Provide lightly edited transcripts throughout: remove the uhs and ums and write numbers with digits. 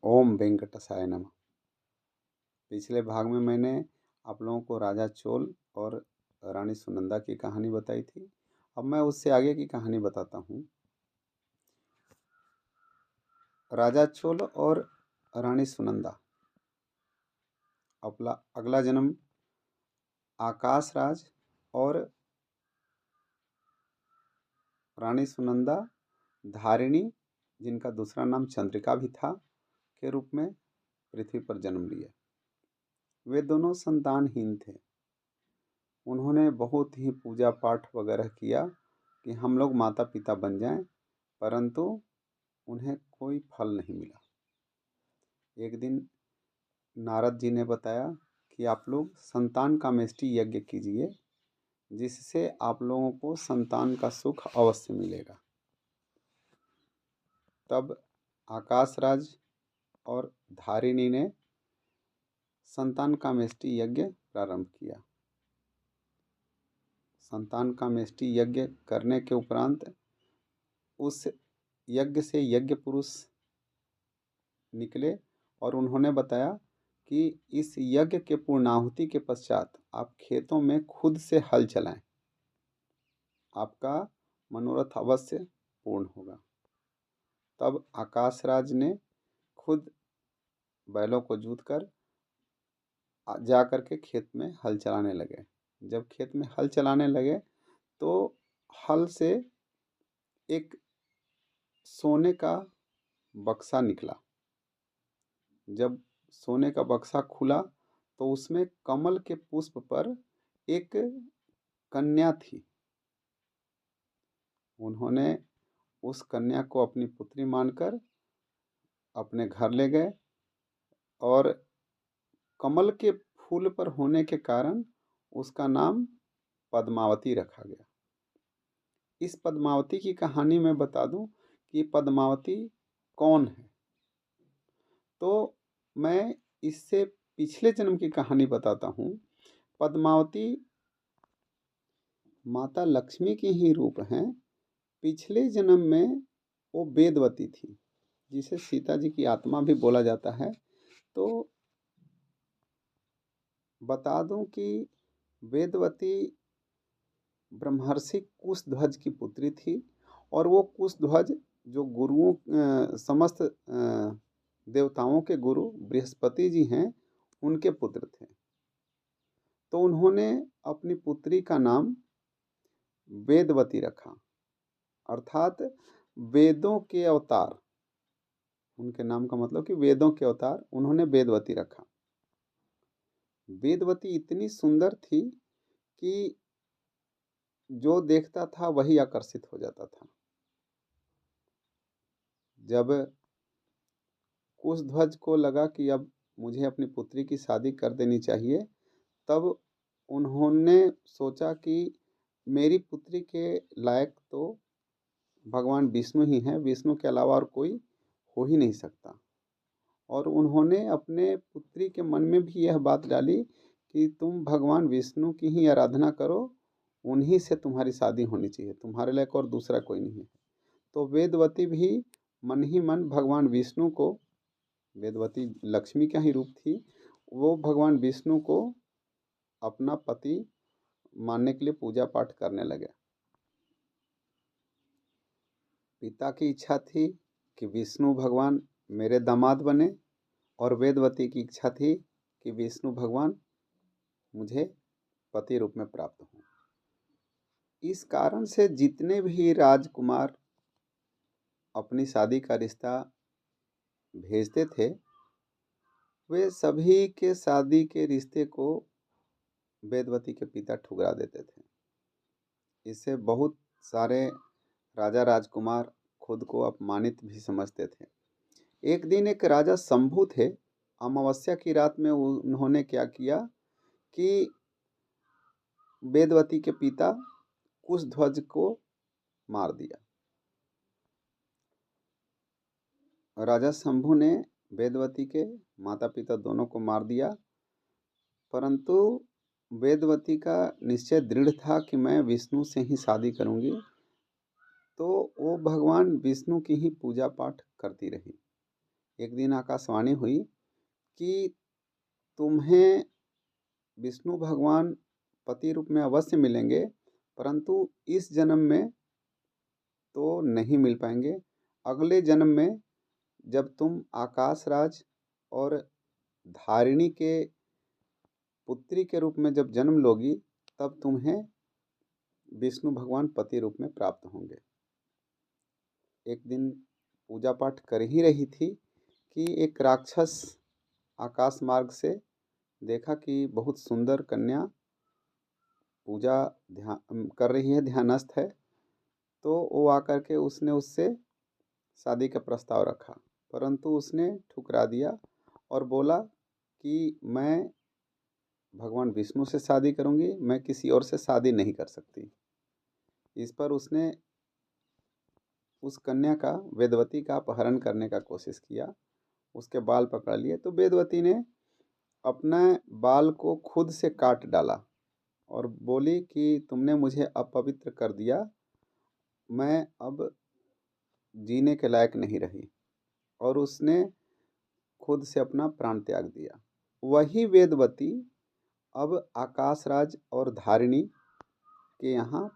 ओम वेंकटसाय नमः। पिछले भाग में मैंने आप लोगों को राजा चोल और रानी सुनंदा की कहानी बताई थी। अब मैं उससे आगे की कहानी बताता हूँ। राजा चोल और रानी सुनंदा। अपना अगला जन्म आकाश राज और रानी सुनंदा धारिणी, जिनका दूसरा नाम चंद्रिका भी था, के रूप में पृथ्वी पर जन्म लिए। वे दोनों संतानहीन थे। उन्होंने बहुत ही पूजा पाठ वगैरह किया कि हम लोग माता पिता बन जाएं, परंतु उन्हें कोई फल नहीं मिला। एक दिन नारद जी ने बताया कि आप लोग संतान कामेष्टि यज्ञ कीजिए, जिससे आप लोगों को संतान का सुख अवश्य मिलेगा। तब आकाशराज और धारिणी ने संतान कामेष्टि यज्ञ प्रारंभ किया। संतान कामेष्टि यज्ञ करने के उपरांत उस यज्ञ से यज्ञ पुरुष निकले और उन्होंने बताया कि इस यज्ञ के पूर्णाहुति के पश्चात आप खेतों में खुद से हल चलाएं, आपका मनोरथ अवश्य पूर्ण होगा। तब आकाशराज ने खुद बैलों को जोत कर जा कर के खेत में हल चलाने लगे। जब खेत में हल चलाने लगे तो हल से एक सोने का बक्सा निकला। जब सोने का बक्सा खुला तो उसमें कमल के पुष्प पर एक कन्या थी। उन्होंने उस कन्या को अपनी पुत्री मानकर अपने घर ले गए और कमल के फूल पर होने के कारण उसका नाम पद्मावती रखा गया। इस पद्मावती की कहानी मैं बता दूं कि पद्मावती कौन है। तो मैं इससे पिछले जन्म की कहानी बताता हूँ। पद्मावती माता लक्ष्मी की ही रूप हैं। पिछले जन्म में वो वेदवती थी, जिसे सीता जी की आत्मा भी बोला जाता है। तो बता दूं कि वेदवती ब्रह्मर्षि कुशध्वज की पुत्री थी और वो कुशध्वज जो गुरुओं समस्त देवताओं के गुरु बृहस्पति जी हैं, उनके पुत्र थे। तो उन्होंने अपनी पुत्री का नाम वेदवती रखा, अर्थात वेदों के अवतार। उनके नाम का मतलब कि वेदों के अवतार, उन्होंने वेदवती रखा। वेदवती इतनी सुंदर थी कि जो देखता था वही आकर्षित हो जाता था। जब कुशध्वज को लगा कि अब मुझे अपनी पुत्री की शादी कर देनी चाहिए, तब उन्होंने सोचा कि मेरी पुत्री के लायक तो भगवान विष्णु ही हैं, विष्णु के अलावा और कोई हो ही नहीं सकता। और उन्होंने अपने पुत्री के मन में भी यह बात डाली कि तुम भगवान विष्णु की ही आराधना करो, उन्हीं से तुम्हारी शादी होनी चाहिए, तुम्हारे लायक और दूसरा कोई नहीं है। तो वेदवती भी मन ही मन भगवान विष्णु को, वेदवती लक्ष्मी का ही रूप थी, वो भगवान विष्णु को अपना पति मानने के लिए पूजा पाठ करने लगे। पिता की इच्छा थी कि विष्णु भगवान मेरे दामाद बने और वेदवती की इच्छा थी कि विष्णु भगवान मुझे पति रूप में प्राप्त हों। इस कारण से जितने भी राजकुमार अपनी शादी का रिश्ता भेजते थे, वे सभी के शादी के रिश्ते को वेदवती के पिता ठुकरा देते थे। इससे बहुत सारे राजा राजकुमार खुद को अपमानित भी समझते थे। एक दिन एक राजा शंभु थे। अमावस्या की रात में उन्होंने क्या किया कि वेदवती के पिता कुशध्वज को मार दिया। राजा शंभु ने वेदवती के माता पिता दोनों को मार दिया, परंतु वेदवती का निश्चय दृढ़ था कि मैं विष्णु से ही शादी करूंगी। तो वो भगवान विष्णु की ही पूजा पाठ करती रही। एक दिन आकाशवाणी हुई कि तुम्हें विष्णु भगवान पति रूप में अवश्य मिलेंगे, परंतु इस जन्म में तो नहीं मिल पाएंगे। अगले जन्म में जब तुम आकाश राज और धारिणी के पुत्री के रूप में जब जन्म लोगी, तब तुम्हें विष्णु भगवान पति रूप में प्राप्त होंगे। एक दिन पूजा पाठ कर ही रही थी कि एक राक्षस आकाश मार्ग से देखा कि बहुत सुंदर कन्या पूजा ध्यान कर रही है, ध्यानस्थ है। तो वो आकर के उसने उससे शादी का प्रस्ताव रखा, परंतु उसने ठुकरा दिया और बोला कि मैं भगवान विष्णु से शादी करूंगी, मैं किसी और से शादी नहीं कर सकती। इस पर उसने उस कन्या का, वेदवती का अपहरण करने का कोशिश किया, उसके बाल पकड़ लिए। तो वेदवती ने अपने बाल को खुद से काट डाला और बोली कि तुमने मुझे अपवित्र कर दिया, मैं अब जीने के लायक नहीं रही, और उसने खुद से अपना प्राण त्याग दिया। वही वेदवती अब आकाशराज और धारिणी के यहाँ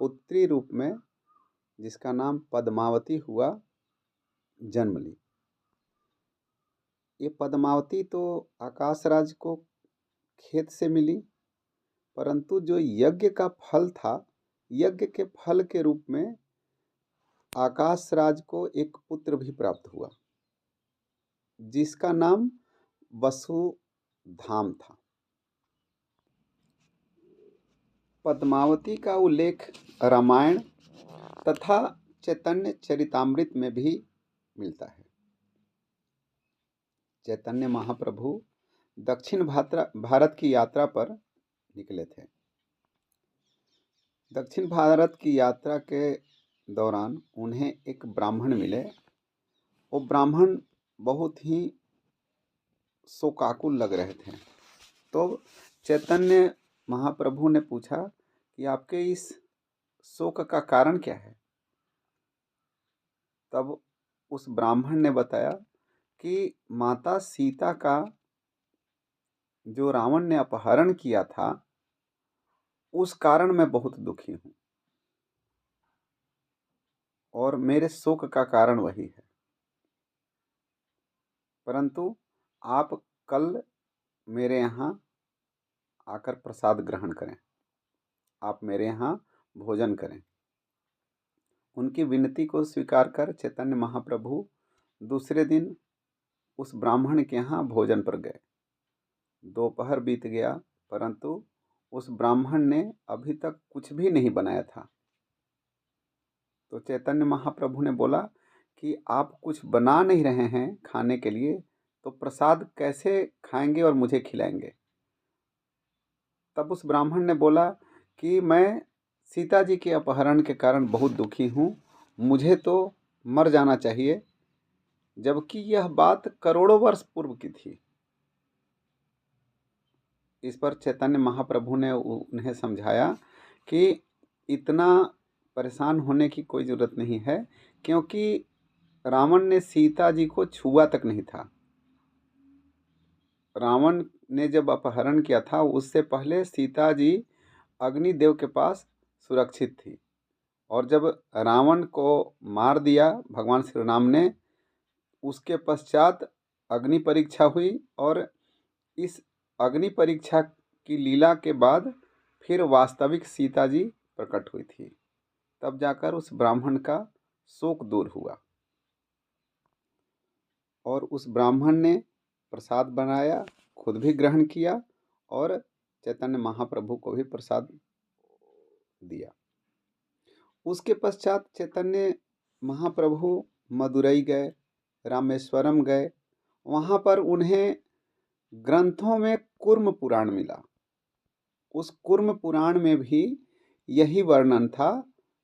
पुत्री रूप में, जिसका नाम पद्मावती हुआ, जन्म ली। ये पद्मावती तो आकाशराज को खेत से मिली, परंतु जो यज्ञ का फल था, यज्ञ के फल के रूप में आकाशराज को एक पुत्र भी प्राप्त हुआ, जिसका नाम वसुधाम था। पद्मावती का उल्लेख रामायण तथा चैतन्य चरितामृत में भी मिलता है। चैतन्य महाप्रभु दक्षिण भारत की यात्रा पर निकले थे। दक्षिण भारत की यात्रा के दौरान उन्हें एक ब्राह्मण मिले। वो ब्राह्मण बहुत ही शोकाकुल लग रहे थे। तो चैतन्य महाप्रभु ने पूछा कि आपके इस शोक का कारण क्या है। तब उस ब्राह्मण ने बताया कि माता सीता का जो रावण ने अपहरण किया था, उस कारण मैं बहुत दुखी हूँ, और मेरे शोक का कारण वही है। परंतु आप कल मेरे यहाँ आकर प्रसाद ग्रहण करें, आप मेरे यहाँ भोजन करें। उनकी विनती को स्वीकार कर चैतन्य महाप्रभु दूसरे दिन उस ब्राह्मण के यहाँ भोजन पर गए। दोपहर बीत गया, परंतु उस ब्राह्मण ने अभी तक कुछ भी नहीं बनाया था। तो चैतन्य महाप्रभु ने बोला कि आप कुछ बना नहीं रहे हैं खाने के लिए, तो प्रसाद कैसे खाएंगे और मुझे खिलाएंगे। तब उस ब्राह्मण ने बोला कि मैं सीता जी के अपहरण के कारण बहुत दुखी हूँ, मुझे तो मर जाना चाहिए, जबकि यह बात करोड़ों वर्ष पूर्व की थी। इस पर चैतन्य महाप्रभु ने उन्हें समझाया कि इतना परेशान होने की कोई ज़रूरत नहीं है, क्योंकि रावण ने सीता जी को छुआ तक नहीं था। रावण ने जब अपहरण किया था, उससे पहले सीता जी अग्निदेव के पास सुरक्षित थी, और जब रावण को मार दिया भगवान श्री राम ने, उसके पश्चात अग्नि परीक्षा हुई, और इस अग्नि परीक्षा की लीला के बाद फिर वास्तविक सीता जी प्रकट हुई थी। तब जाकर उस ब्राह्मण का शोक दूर हुआ, और उस ब्राह्मण ने प्रसाद बनाया, खुद भी ग्रहण किया, और चैतन्य महाप्रभु को भी प्रसाद दिया। उसके पश्चात चैतन्य महाप्रभु मदुरई गए, रामेश्वरम गए। वहाँ पर उन्हें ग्रंथों में कूर्म पुराण मिला। उस कूर्म पुराण में भी यही वर्णन था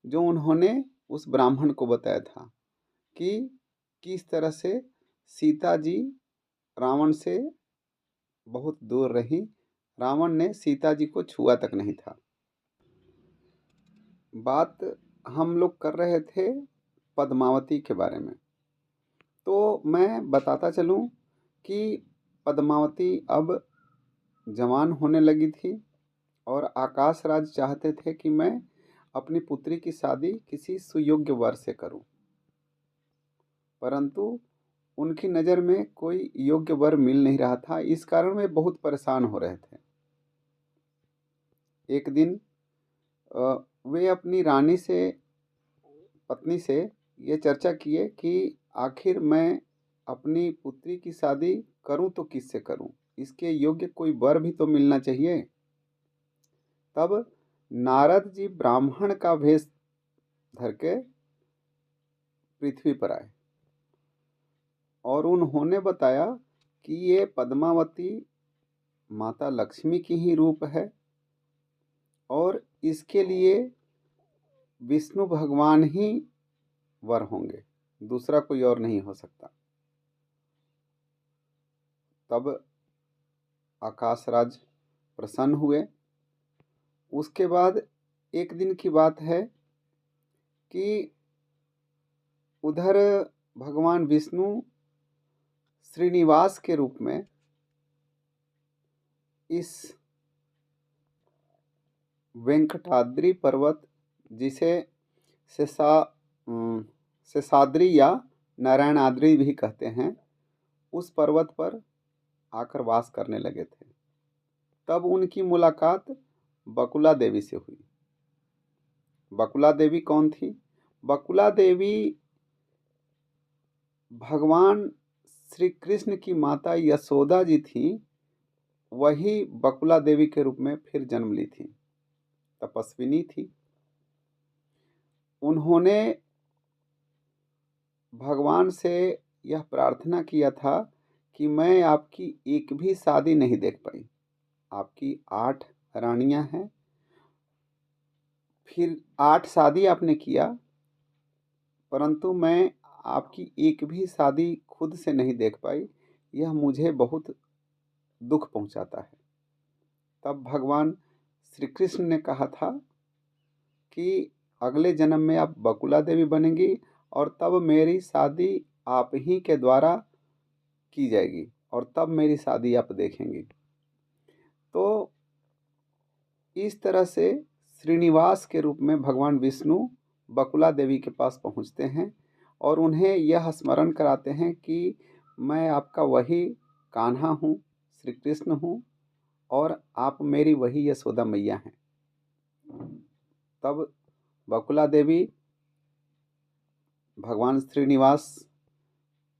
जो उन्होंने उस ब्राह्मण को बताया था कि किस तरह से सीता जी रावण से बहुत दूर रही, रावण ने सीता जी को छुआ तक नहीं था। बात हम लोग कर रहे थे पद्मावती के बारे में। तो मैं बताता चलूँ कि पद्मावती अब जवान होने लगी थी और आकाश राज चाहते थे कि मैं अपनी पुत्री की शादी किसी सुयोग्य वर से करूं, परंतु उनकी नज़र में कोई योग्य वर मिल नहीं रहा था। इस कारण वे बहुत परेशान हो रहे थे। एक दिन वे अपनी रानी से, पत्नी से ये चर्चा किए कि आखिर मैं अपनी पुत्री की शादी करूं तो किससे करूं, इसके योग्य कोई वर भी तो मिलना चाहिए। तब नारद जी ब्राह्मण का वेश धर के पृथ्वी पर आए और उन्होंने बताया कि ये पद्मावती माता लक्ष्मी की ही रूप है और इसके लिए विष्णु भगवान ही वर होंगे, दूसरा कोई और नहीं हो सकता। तब आकाशराज प्रसन्न हुए। उसके बाद एक दिन की बात है कि उधर भगवान विष्णु श्रीनिवास के रूप में इस वेंकटाद्रि पर्वत, जिसे शेषाद्रि या नारायणाद्रि भी कहते हैं, उस पर्वत पर आकर वास करने लगे थे। तब उनकी मुलाकात बकुला देवी से हुई। बकुला देवी कौन थी? बकुला देवी भगवान श्री कृष्ण की माता यशोदा जी थी, वही बकुला देवी के रूप में फिर जन्म ली थी। तपस्विनी थी। उन्होंने भगवान से यह प्रार्थना किया था कि मैं आपकी एक भी शादी नहीं देख पाई। आपकी 8 रानियां हैं, फिर 8 शादी आपने किया, परंतु मैं आपकी एक भी शादी खुद से नहीं देख पाई। यह मुझे बहुत दुख पहुंचाता है। तब भगवान श्री कृष्ण ने कहा था कि अगले जन्म में आप बकुला देवी बनेंगी और तब मेरी शादी आप ही के द्वारा की जाएगी और तब मेरी शादी आप देखेंगी। तो इस तरह से श्रीनिवास के रूप में भगवान विष्णु बकुला देवी के पास पहुंचते हैं और उन्हें यह स्मरण कराते हैं कि मैं आपका वही कान्हा हूँ, श्री कृष्ण हूँ और आप मेरी वही यशोदा मैया हैं। तब बकुला देवी भगवान श्रीनिवास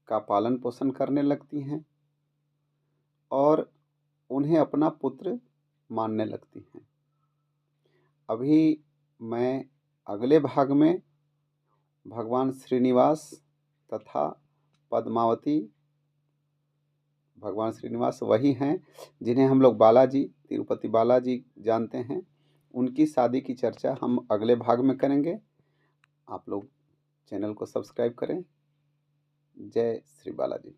का पालन पोषण करने लगती हैं और उन्हें अपना पुत्र मानने लगती हैं। अभी मैं अगले भाग में भगवान श्रीनिवास तथा पद्मावती, भगवान श्रीनिवास वही हैं जिन्हें हम लोग बालाजी, तिरुपति बालाजी जानते हैं, उनकी शादी की चर्चा हम अगले भाग में करेंगे। आप लोग चैनल को सब्सक्राइब करें। जय श्री बालाजी।